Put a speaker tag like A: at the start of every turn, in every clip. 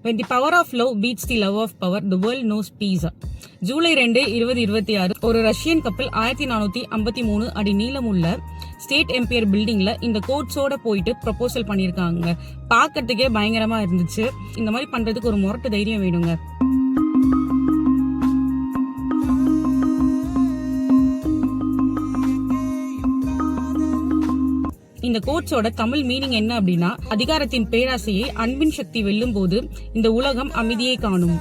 A: When the power of love beats the love of power, the world knows peace. July 2, 2026 ஒரு Russian கப்பல் 1453 அடி நீளமுள்ள state empire பில்டிங்ல இந்த கோட்ஸோட போயிட்டு ப்ரொபோசல் பண்ணிருக்காங்க. பாக்கிறதுக்கே பயங்கரமா இருந்துச்சு. இந்த மாதிரி பண்றதுக்கு ஒரு முரட்டு தைரியம் வேணுங்க. இந்த கோட்ஸோட தமிழ் மீனிங் என்ன அப்படின்னா, அதிகாரத்தின் பேராசையை அன்பின் சக்தி வெல்லும் போது இந்த உலகம் அமைதியை காணும்.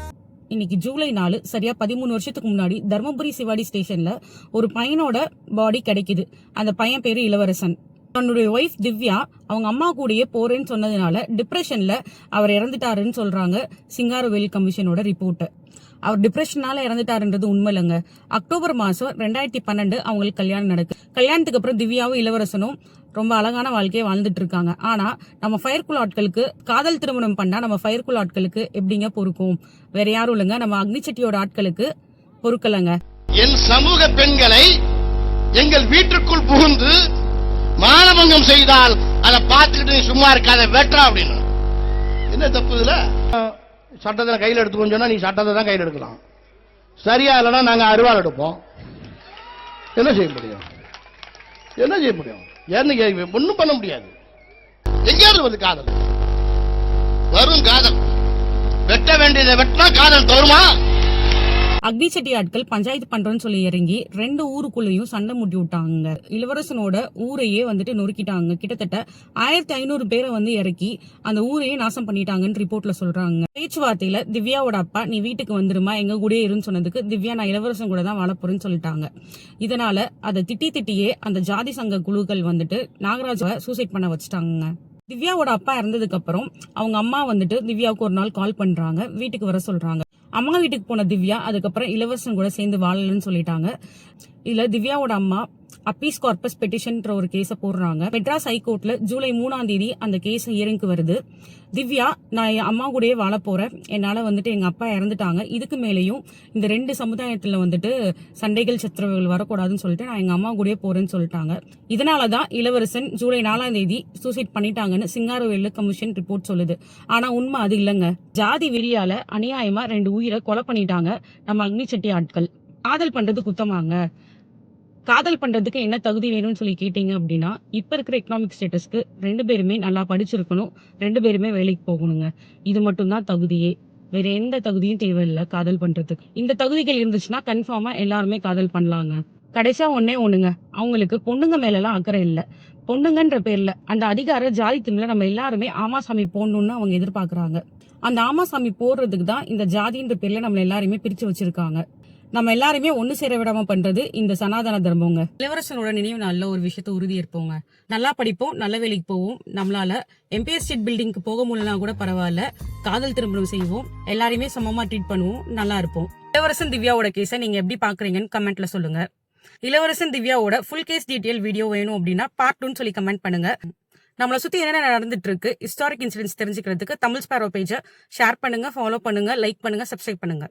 A: இன்னைக்கு ஜூலை 4 சரியா 13 வருஷத்துக்கு முன்னாடி தர்மபுரி சிவாடி ஸ்டேஷன்ல ஒரு பையனோட பாடி கிடைக்குது. அந்த பையன் பேரு இளவரசன். தன்னுடைய ஒய்ஃப் திவ்யா அவங்க அம்மா கூடயே போறேன்னு சொன்னதுனால டிப்ரெஷன்ல அவர் இறந்துட்டாருன்னு சொல்றாங்க சிங்காரவேல் கமிஷனோட ரிப்போர்ட். அவர் டிப்ரெஷனால இறந்துட்டாருன்றது உண்மை இல்லைங்க. அக்டோபர் மாசம் 2012 அவங்களுக்கு கல்யாணம் நடக்குது. கல்யாணத்துக்கு அப்புறம் திவ்யாவும் இளவரசனும் ரொம்ப அழகான வாழ்க்கையை வாழ்ந்துட்டு இருக்காங்க. ஆனா நம்ம ஃபயர்குல் ஆட்களுக்கு காதல் திருமணம் பண்ணா நம்ம ஃபயர்குல் ஆட்களுக்கு எப்படிங்க பொறுக்கும்? வேற யாரும் இல்லைங்க, நம்ம அக்னிச்சட்டியோட ஆட்களுக்கு பொறுக்கலங்க.
B: என் சமூக பெண்களை எங்கள் வீட்டுக்குள் புகுந்து மானபங்கம் செய்தால் அதை பார்த்துக்கிட்டு சும்மா இருக்காத வெட்டா அப்படின்னு. என்ன தப்பு இதுல? சட்டத்தை கையில் எடுத்துக்கோன்னு சொன்னா நீ சட்டத்தை தான் கையில் எடுக்கலாம். சரியா இல்லைன்னா நாங்க அருவாள் எடுப்போம். என்ன செய்ய முடியும்? என்ன செய்ய முடியும்? ஒன்னும் பண்ண முடியாது. எங்கேயாவது வந்து காதல் வரும். காதல் வெட்ட வேண்டியதை வெட்டினா காதல் தருமா?
A: அக்னிச்சட்டி ஆட்கள் பஞ்சாயத்து பண்றோம்னு சொல்லி இறங்கி 2 ஊருக்குள்ளேயும் சண்டை முட்டி விட்டாங்க. இளவரசனோட ஊரையே வந்துட்டு நொறுக்கிட்டாங்க. கிட்டத்தட்ட 1500 பேரை வந்து இறக்கி அந்த ஊரையே நாசம் பண்ணிட்டாங்கன்னு ரிப்போர்ட்ல சொல்றாங்க. பேச்சுவார்த்தையில திவ்யாவோட அப்பா நீ வீட்டுக்கு வந்துருமா எங்க கூட இருன்னு சொன்னதுக்கு திவ்யா நான் இளவரசன் கூட தான் வாழப்போறேன்னு சொல்லிட்டாங்க. இதனால அதை திட்டியே அந்த ஜாதி சங்க குழுக்கள் வந்துட்டு நாகராஜாவை சூசைட் பண்ண வச்சுட்டாங்க. திவ்யாவோட அப்பா இறந்ததுக்கு அப்புறம் அவங்க அம்மா வந்துட்டு திவ்யாவுக்கு ஒரு நாள் கால் பண்றாங்க, வீட்டுக்கு வர சொல்றாங்க. அம்மா வீட்டுக்கு போன திவ்யா அதுக்கப்புறம் இளவரசன் கூட சேர்ந்து வாழலன்னு சொல்லிட்டாங்க. இதுல திவ்யாவோட அம்மா அப்பீஸ் கார்பஸ் பெட்டிஷன்ற ஒரு கேஸ போடுறாங்க. மெட்ராஸ் ஹைகோர்ட்ல ஜூலை 3ஆம் தேதி அந்த கேஸ் ஹியரிங்க்கு வருது. திவ்யா நான் என் அம்மா கூடயே வாழ போறேன், என்னால வந்துட்டு எங்க அப்பா இறந்துட்டாங்க, இதுக்கு மேலேயும் இந்த 2 சமுதாயத்துல வந்துட்டு சண்டைகள் சச்சரவுகள் வரக்கூடாதுன்னு சொல்லிட்டு நான் எங்க அம்மா கூடயே போறேன்னு சொல்லிட்டாங்க. இதனாலதான் இளவரசன் ஜூலை 4ஆம் தேதி சூசைட் பண்ணிட்டாங்கன்னு சிங்காரவேலு கமிஷன் ரிப்போர்ட் சொல்லுது. ஆனா உண்மை அது இல்லங்க. ஜாதி வெறியால அநியாயமா 2 உயிரை கொலை பண்ணிட்டாங்க நம்ம அக்னிச்சட்டி ஆட்கள். காதல் பண்றது குத்தமாங்க? காதல் பண்றதுக்கு என்ன தகுதி வேணும்னு சொல்லி கேட்டீங்க அப்படின்னா, இப்ப இருக்கிற எக்கனாமிக் ஸ்டேட்டஸ்க்கு 2 பேருமே நல்லா படிச்சிருக்கணும், 2 பேருமே வேலைக்கு போகணுங்க. இது மட்டும் தான் தகுதியே. வேற எந்த தகுதியும் தேவையில்லை காதல் பண்றதுக்கு. இந்த தகுதிகள் இருந்துச்சுன்னா கன்ஃபார்மா எல்லாருமே காதல் பண்ணலாங்க. கடைசியா ஒண்ணுங்க, அவங்களுக்கு பொண்ணுங்க மேல எல்லாம் அக்கறை இல்ல. பொண்ணுங்கன்ற பேர்ல அந்த அதிகார ஜாதி திமில நம்ம எல்லாருமே ஆமாசாமி போடணும்னு அவங்க எதிர்பார்க்கறாங்க. அந்த ஆமாசாமி போடுறதுக்கு தான் இந்த ஜாதின்ற பேர்ல நம்மள எல்லாருமே பிரிச்சு வச்சிருக்காங்க. நம்ம எல்லாருமே ஒண்ணு சேர விடாம பண்றது இந்த சனாதன தர்மங்க. இளவரசனோட நினைவு நாள்ல ஒரு விஷயத்த உறுதி ஏற்போங்க. நல்லா படிப்போம், நல்ல வேலைக்கு போவோம். நம்மளால எம்பையர் ஸ்டேட் பில்டிங்க்கு போக முடியலனா கூட பரவாயில்ல, காதல் திருமணம் செய்வோம், எல்லாரையுமே சமமா ட்ரீட் பண்ணுவோம், நல்லா இருப்போம். இளவரசன் திவ்யாவோட கேஸை நீங்க எப்படி பாக்குறீங்கன்னு கமெண்ட்ல சொல்லுங்க. இளவரசன் திவ்யாவோட ஃபுல் கேஸ் டீடைல் வீடியோ வேணும் அப்படின்னா பார்ட் 2 சொல்லி கமெண்ட் பண்ணுங்க. நம்மளை சுத்தி என்ன நடந்துட்டு இருக்கு, ஹிஸ்டாரிக் இன்சிடென்ட்ஸ் தெரிஞ்சுக்கிறதுக்கு தமிழ் ஸ்பாரோ பேஜை ஷேர் பண்ணுங்க, ஃபாலோ பண்ணுங்க, லைக் பண்ணுங்க, சப்ஸ்கிரைப் பண்ணுங்க.